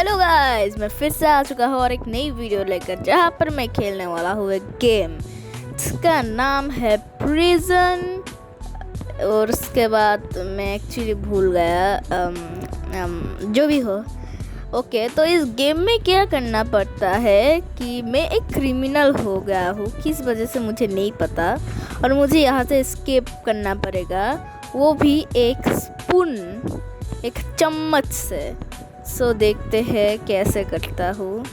Hello guys, मैं फिर से आ चुका हूँ और एक नई वीडियो लेकर, जहाँ पर मैं खेलने वाला हूँ एक गेम जिसका नाम है प्रिजन। और उसके बाद मैं एक्चुअली भूल गया जो भी हो। ओके, तो इस गेम में क्या करना पड़ता है कि मैं एक क्रिमिनल हो गया हूँ, किस वजह से मुझे नहीं पता, और मुझे यहाँ से एस्केप करना पड़ेगा, वो भी एक स्पून, एक चम्मच से। सो देखते हैं कैसे करता हूँ।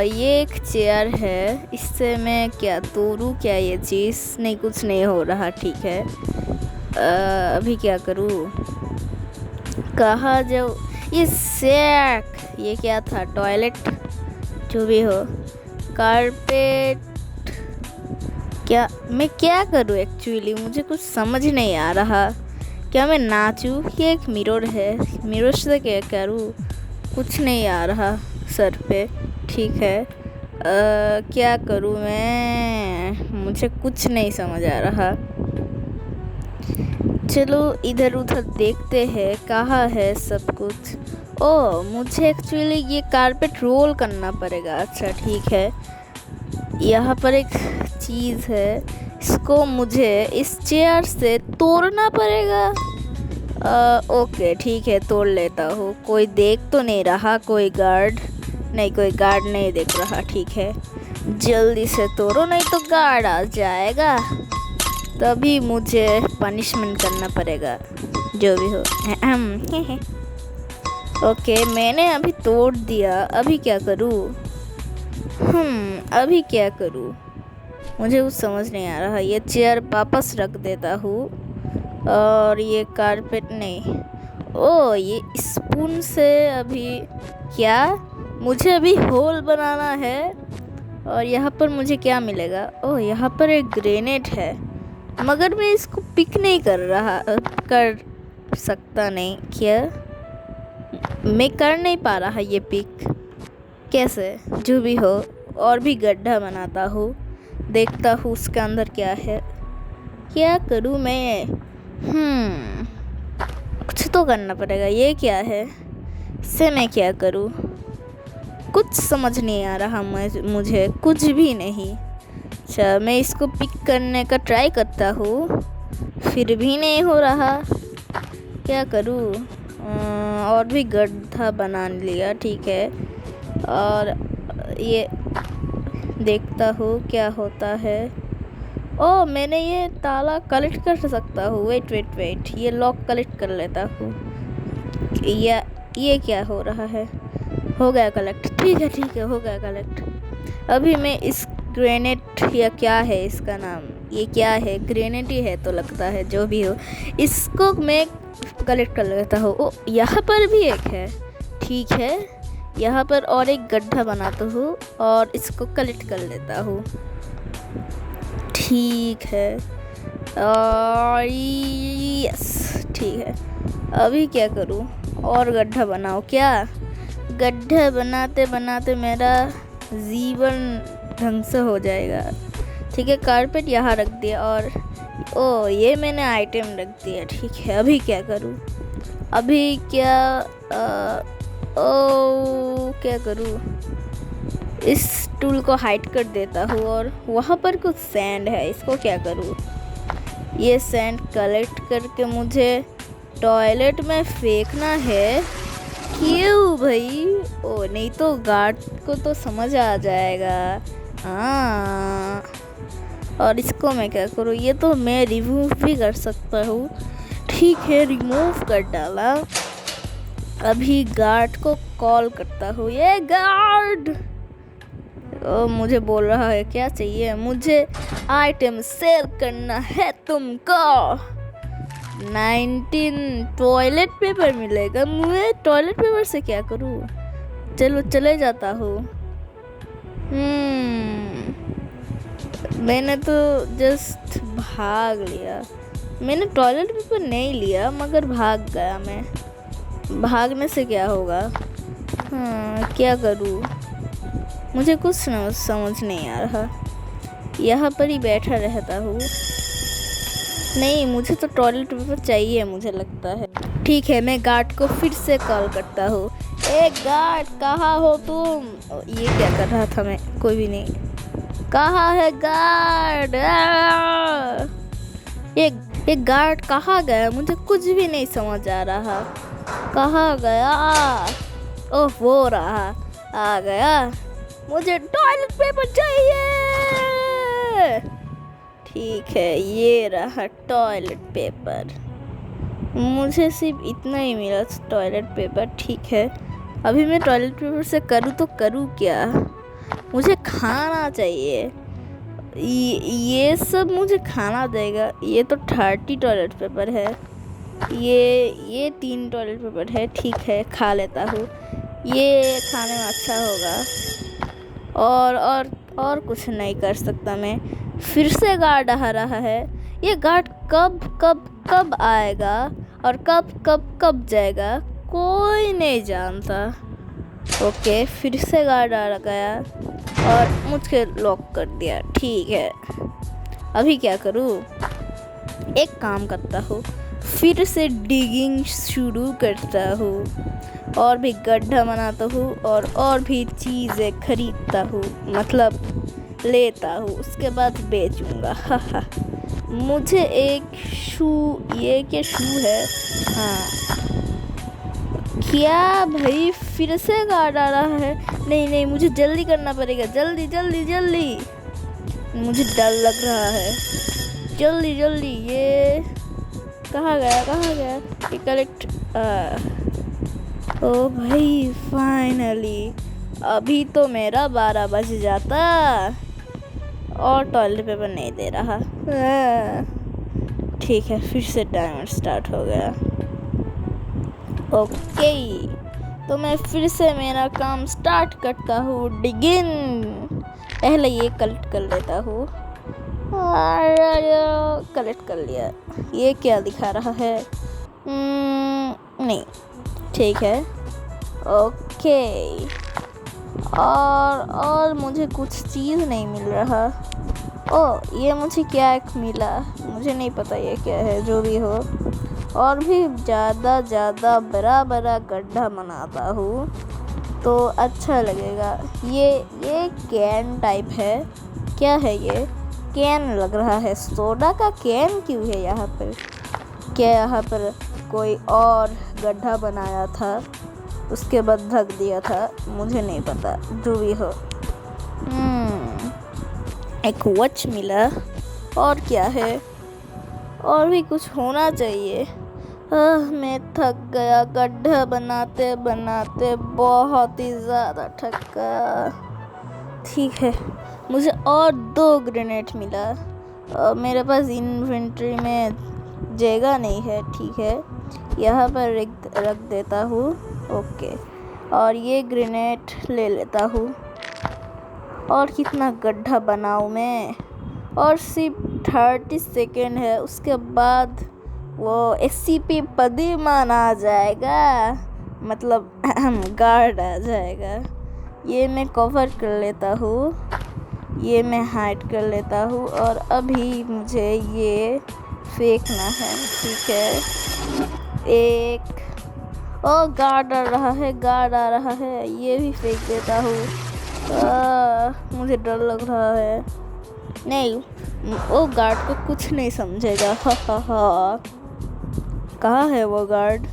ये एक चेयर है, इससे मैं क्या तोड़ूँ क्या ये चीज़? नहीं, कुछ नहीं हो रहा। ठीक है, अभी क्या करूँ? कहाँ जाऊँ? ये सैक, ये क्या था? टॉयलेट, जो भी हो। कारपेट, क्या मैं क्या करूँ एक्चुअली? मुझे कुछ समझ नहीं आ रहा। क्या मैं नाचूं? ये एक मिरर है, मिरर से क्या करूं? कुछ नहीं आ रहा सर पे। ठीक है, क्या करूं मैं? मुझे कुछ नहीं समझ आ रहा। चलो इधर उधर देखते हैं कहाँ है सब कुछ। ओह, मुझे एक्चुअली ये कारपेट रोल करना पड़ेगा। अच्छा ठीक है, यहाँ पर एक चीज़ है, इसको मुझे इस चेयर से तोड़ना पड़ेगा। ओके ठीक है, तोड़ लेता हूँ। कोई देख तो नहीं रहा? कोई गार्ड नहीं, कोई गार्ड नहीं देख रहा। ठीक है, जल्दी से तोड़ो, नहीं तो गार्ड आ जाएगा, तभी मुझे पनिशमेंट करना पड़ेगा, जो भी हो। ओके, मैंने अभी तोड़ दिया, अभी क्या करूँ? अभी क्या करूँ? मुझे कुछ समझ नहीं आ रहा। ये चेयर वापस रख देता हूँ, और ये कारपेट नहीं। ओ, ये स्पून से अभी क्या? मुझे अभी होल बनाना है, और यहाँ पर मुझे क्या मिलेगा? ओह, यहाँ पर एक ग्रेनेड है, मगर मैं इसको पिक नहीं कर सकता। नहीं, क्या मैं कर नहीं पा रहा ये पिक? कैसे? जो भी हो, और भी गड्ढा बनाता हूँ, देखता हूँ उसके अंदर क्या है। क्या करूँ मैं? कुछ तो करना पड़ेगा। ये क्या है? इससे मैं क्या करूँ? कुछ समझ नहीं आ रहा मुझे कुछ भी नहीं। अच्छा, मैं इसको पिक करने का ट्राई करता हूँ, फिर भी नहीं हो रहा। क्या करूँ? और भी गड्ढा बना लिया। ठीक है, और ये देखता हूँ क्या होता है। ओह, मैंने ये ताला कलेक्ट कर सकता हूँ। वेट, ये लॉक कलेक्ट कर लेता हूँ। ये क्या हो रहा है? हो गया कलेक्ट। ठीक है, हो गया कलेक्ट। अभी मैं इस ग्रेनेड, या क्या है इसका नाम, ये क्या है? ग्रेनेड ही है तो लगता है, जो भी हो, इसको मैं कलेक्ट कर लेता हूँ। ओ, यहाँ पर भी एक है। ठीक है, यहाँ पर और एक गड्ढा बनाता हूँ और इसको कलेक्ट कर लेता हूँ। ठीक है, और यस, ठीक है। अभी क्या करूँ? और गड्ढा बनाओ क्या? गड्ढा बनाते बनाते मेरा जीवन ढंग से हो जाएगा। ठीक है, कारपेट यहाँ रख दिया, और ओ, ये मैंने आइटम रख दिया। ठीक है, अभी क्या करूँ? अभी क्या क्या करूँ? इस टूल को हाइड कर देता हूँ, और वहाँ पर कुछ सैंड है, इसको क्या करूँ? ये सैंड कलेक्ट करके मुझे टॉयलेट में फेंकना है। क्यों भाई? ओ, नहीं तो गार्ड को तो समझ आ जाएगा। हाँ, और इसको मैं क्या करूँ? ये तो मैं रिमूव भी कर सकता हूँ। ठीक है, रिमूव कर डाला। अभी गार्ड को कॉल करता हूँ। ये गार्ड, मुझे बोल रहा है क्या चाहिए? मुझे आइटम सेल करना है तुमको। 19 टॉयलेट पेपर मिलेगा। मुझे टॉयलेट पेपर से क्या करूँ? चलो चले जाता हूँ। मैंने तो जस्ट भाग लिया। मैंने टॉयलेट पेपर नहीं लिया, मगर भाग गया मैं। भागने से क्या होगा? क्या करूँ? मुझे कुछ समझ नहीं आ रहा। यहाँ पर ही बैठा रहता हूँ। नहीं, मुझे तो टॉयलेट पेपर चाहिए, मुझे लगता है। ठीक है, मैं गार्ड को फिर से कॉल करता हूँ। एक गार्ड, कहाँ हो तुम? ये क्या कर रहा था मैं? कोई भी नहीं। कहाँ है गार्ड? ये गार्ड कहाँ गया? मुझे कुछ भी नहीं समझ आ रहा। कहाँ गया? ओह, वो रहा, आ गया। मुझे टॉयलेट पेपर चाहिए। ठीक है, ये रहा टॉयलेट पेपर। मुझे सिर्फ इतना ही मिला टॉयलेट पेपर। ठीक है, अभी मैं टॉयलेट पेपर से करूँ तो करूँ क्या? मुझे खाना चाहिए। ये सब मुझे खाना देगा। ये तो 30 टॉयलेट पेपर है। ये 3 टॉयलेट पेपर है। ठीक है, खा लेता हूँ। ये खाने में अच्छा होगा। और कुछ नहीं कर सकता मैं। फिर से गार्ड आ रहा है। ये गार्ड कब आएगा और कब जाएगा, कोई नहीं जानता। ओके, फिर से गार्ड आ गया और मुझे लॉक कर दिया। ठीक है, अभी क्या करूँ? एक काम करता हूँ, फिर से डिगिंग शुरू करता हूँ और भी गड्ढा बनाता हूँ और भी चीज़ें खरीदता हूँ, मतलब लेता हूँ, उसके बाद बेचूंगा। हाँ, मुझे एक शू, ये क्या शू है? हाँ, क्या भाई, फिर से गार्ड आ रहा है। नहीं, मुझे जल्दी करना पड़ेगा। जल्दी, मुझे डर लग रहा है। जल्दी, ये कहाँ गया? ये कलेक्ट। ओ भाई, फाइनली। अभी तो मेरा 12 बज जाता और टॉयलेट पेपर नहीं दे रहा। ठीक है, फिर से टाइमर स्टार्ट हो गया। ओके, तो मैं फिर से मेरा काम स्टार्ट करता हूँ। डिगिन, पहले ये कलेक्ट कर लेता हूँ। कलेक्ट कर लिया। ये क्या दिखा रहा है? नहीं, ठीक है। ओके, और मुझे कुछ चीज़ नहीं मिल रहा। ओ, ये मुझे क्या एक मिला, मुझे नहीं पता ये क्या है। जो भी हो, और भी ज़्यादा बड़ा गड्ढा बनाता हूँ तो अच्छा लगेगा। ये कैन टाइप है। क्या है ये? कैन लग रहा है। सोडा का कैन क्यों है यहाँ पर? क्या यहाँ पर कोई और गड्ढा बनाया था, उसके बाद ढक दिया था? मुझे नहीं पता, जो भी हो। एक वॉच मिला। और क्या है? और भी कुछ होना चाहिए। मैं थक गया, गड्ढा बनाते बहुत ही ज़्यादा थक गया। ठीक है, मुझे और 2 ग्रेनेड मिला। मेरे पास इन्वेंट्री में जगह नहीं है। ठीक है, यहाँ पर रख देता हूँ। ओके, और ये ग्रेनेड ले लेता हूँ। और कितना गड्ढा बनाऊँ मैं? और सिर्फ 30 सेकेंड है, उसके बाद वो SCP पदीमान आ जाएगा, मतलब गार्ड आ जाएगा। ये मैं कवर कर लेता हूँ, ये मैं हाइड कर लेता हूँ। और अभी मुझे ये फेंकना है। ठीक है, एक गार्ड आ रहा है। ये भी फेंक देता हूँ। मुझे डर लग रहा है। नहीं, वो गार्ड को कुछ नहीं समझेगा। हा। कहाँ है वो गार्ड?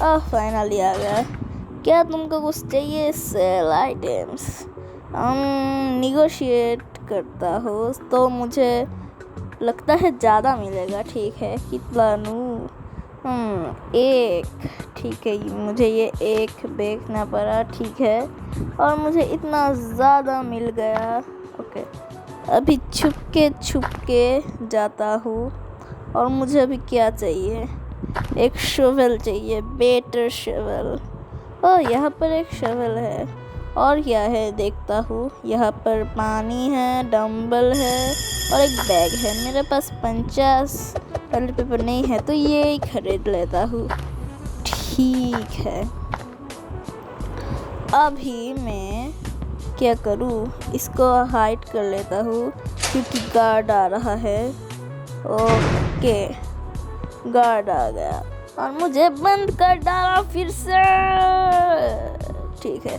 फाइनली आ गया। क्या तुमको कुछ चाहिए? Cell items. निगोशिएट करता हूँ तो मुझे लगता है ज़्यादा मिलेगा। ठीक है, कितना लूँ? एक। ठीक है, मुझे ये एक बेचना पड़ा। ठीक है, और मुझे इतना ज़्यादा मिल गया। ओके, अभी छुप के जाता हूँ। और मुझे अभी क्या चाहिए? एक शोवेल चाहिए, बेटर शोवेल। यहाँ पर एक शोवेल है। और क्या है देखता हूँ। यहाँ पर पानी है, डंबल है और एक बैग है। मेरे पास 50 टॉयलेट पेपर नहीं है तो ये ही खरीद लेता हूँ। ठीक है, अभी मैं क्या करूँ? इसको हाइड कर लेता हूँ क्योंकि गार्ड आ रहा है। ओके, गार्ड आ गया और मुझे बंद कर डाला फिर से। ठीक है।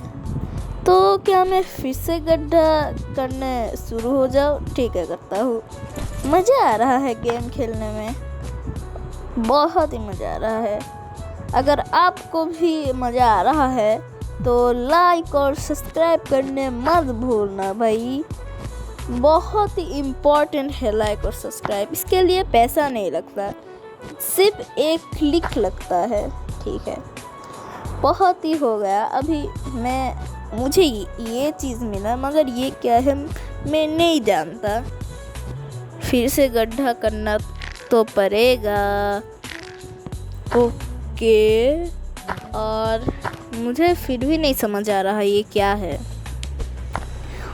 तो क्या मैं फिर से गड्ढा करने शुरू हो जाऊँ? ठीक है, करता हूँ। मज़ा आ रहा है गेम खेलने में, बहुत ही मज़ा आ रहा है। अगर आपको भी मज़ा आ रहा है तो लाइक और सब्सक्राइब करने मत भूलना भाई, बहुत ही इम्पोर्टेंट है लाइक और सब्सक्राइब। इसके लिए पैसा नहीं लगता, सिर्फ एक क्लिक लगता है, ठीक है। बहुत ही हो गया। अभी मुझे ये चीज़ मिला, मगर ये क्या है मैं नहीं जानता। फिर से गड्ढा करना तो पड़ेगा, ओके। और मुझे फिर भी नहीं समझ आ रहा ये क्या है।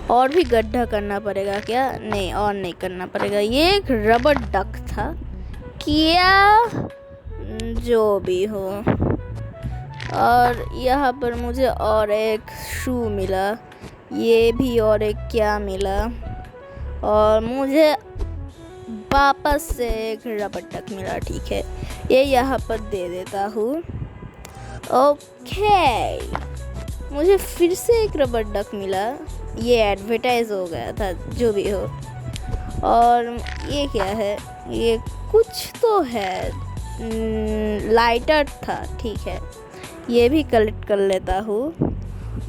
और भी गड्ढा करना पड़ेगा क्या? नहीं, और नहीं करना पड़ेगा। ये एक रबर डक था क्या, जो भी हो। और यहाँ पर मुझे और एक शू मिला, ये भी और एक क्या मिला। और मुझे वापस से एक रबर डक मिला, ठीक है। ये यहाँ पर दे देता हूँ, ओके। मुझे फिर से एक रबर डक मिला, ये एडवर्टाइज हो गया था, जो भी हो। और ये क्या है? ये कुछ तो है, लाइटर था, ठीक है। ये भी कलेक्ट कर लेता हूँ।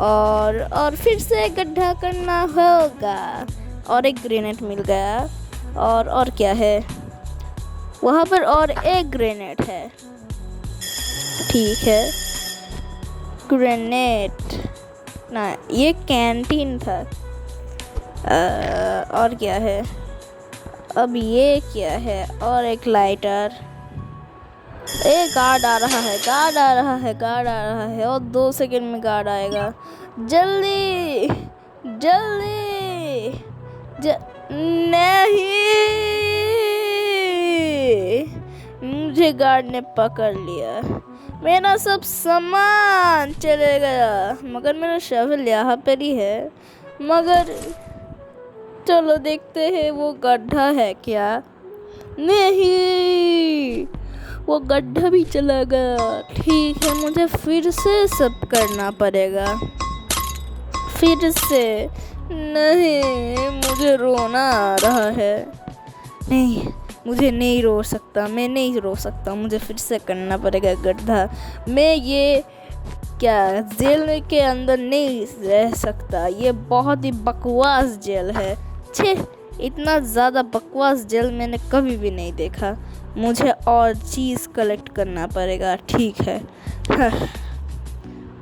और फिर से गड्ढा करना होगा। और एक ग्रेनेड मिल गया। और क्या है? वहाँ पर और एक ग्रेनेड है, ठीक है। ग्रेनेड ना, ये कैंटीन था। और क्या है? अब ये क्या है? और एक लाइटर। गार्ड आ रहा है, गार्ड आ रहा है, गार्ड आ रहा है। और 2 सेकंड में गार्ड आएगा। जल्दी जल्दी नहीं, मुझे गार्ड ने पकड़ लिया। मेरा सब सामान चले गया, मगर मेरा शवल यहाँ पर ही है। मगर चलो देखते हैं वो गड्ढा है क्या। नहीं, वो गड्ढा भी चला गया, ठीक है। मुझे फिर से सब करना पड़ेगा, फिर से। नहीं, मुझे रोना आ रहा है। नहीं, मुझे नहीं रो सकता, मैं नहीं रो सकता। मुझे फिर से करना पड़ेगा गड्ढा। मैं ये क्या जेल के अंदर नहीं रह सकता। ये बहुत ही बकवास जेल है। छे, इतना ज़्यादा बकवास जेल मैंने कभी भी नहीं देखा। मुझे और चीज़ कलेक्ट करना पड़ेगा, ठीक है।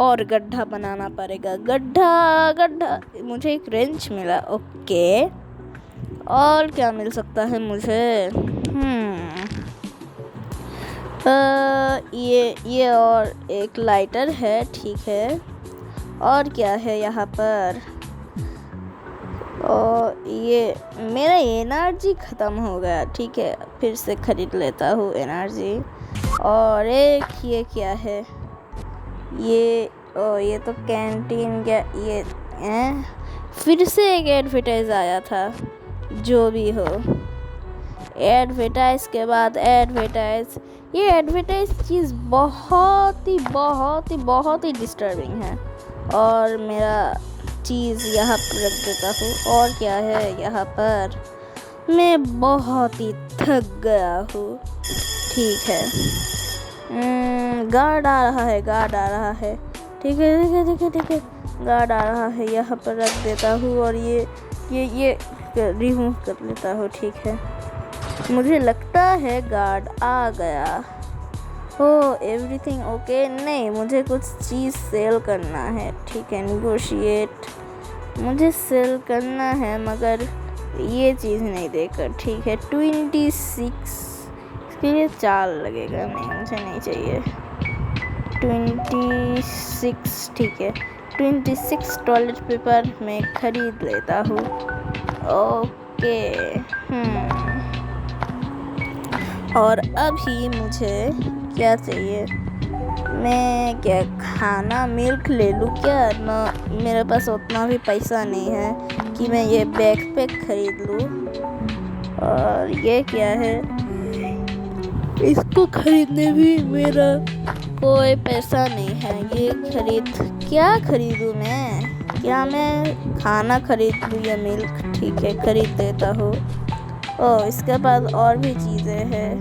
और गड्ढा बनाना पड़ेगा। गड्ढा मुझे एक रेंच मिला, ओके। और क्या मिल सकता है मुझे? ये और एक लाइटर है, ठीक है। और क्या है यहाँ पर? और ये मेरा एनर्जी ख़त्म हो गया, ठीक है। फिर से ख़रीद लेता हूँ एनर्जी। और एक ये क्या है? ये तो कैंटीन क्या? ये फिर से एक एडवर्टाइज आया था, जो भी हो। एडवर्टाइज के बाद एडवर्टाइज। ये एडवर्टाइज चीज़ बहुत ही डिस्टर्बिंग है। और मेरा चीज़ यहाँ पर रख देता हूँ। और क्या है यहाँ पर? मैं बहुत ही थक गया हूँ, ठीक है। गार्ड आ रहा है, गार्ड आ रहा है, ठीक है। गार्ड आ रहा है, यहाँ पर रख देता हूँ। और ये रिमूव कर लेता हूँ, ठीक है। मुझे लगता है गार्ड आ गया। ओह, एवरीथिंग ओके। नहीं, मुझे कुछ चीज़ सेल करना है, ठीक है। निगोशिएट मुझे सेल करना है, मगर ये चीज़ नहीं देकर, ठीक है। 26 इसके लिए 4 लगेगा। नहीं, मुझे नहीं चाहिए। 26, ठीक है। 26 टॉयलेट पेपर मैं खरीद लेता हूँ, ओके। और अभी मुझे क्या चाहिए? मैं क्या खाना मिल्क ले लूँ क्या? ना, मेरे पास उतना भी पैसा नहीं है कि मैं ये बैकपैक खरीद लूँ। और ये क्या है? इसको खरीदने भी मेरा कोई पैसा नहीं है। ये खरीद क्या खरीदूँ मैं? क्या मैं खाना खरीद लूँ या मिल्क? ठीक है, खरीद लेता हूँ। ओह, इसके बाद और भी चीज़ें हैं।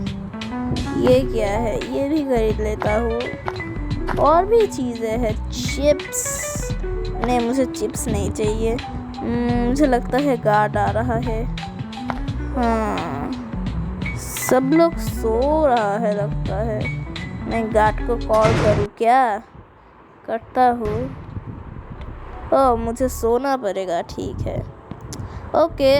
ये क्या है? ये भी खरीद लेता हूँ। और भी चीज़ें हैं। चिप्स, नहीं मुझे चिप्स नहीं चाहिए। मुझे लगता है गार्ड आ रहा है। हाँ, सब लोग सो रहा है लगता है। मैं गार्ड को कॉल करूँ क्या? करता हूँ। ओह, मुझे सोना पड़ेगा। ठीक है, ओके,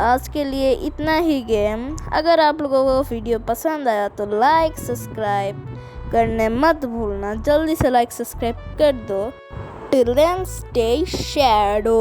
आज के लिए इतना ही गेम। अगर आप लोगों को वीडियो पसंद आया तो लाइक सब्सक्राइब करने मत भूलना। जल्दी से लाइक सब्सक्राइब कर दो। Till then stay shadow.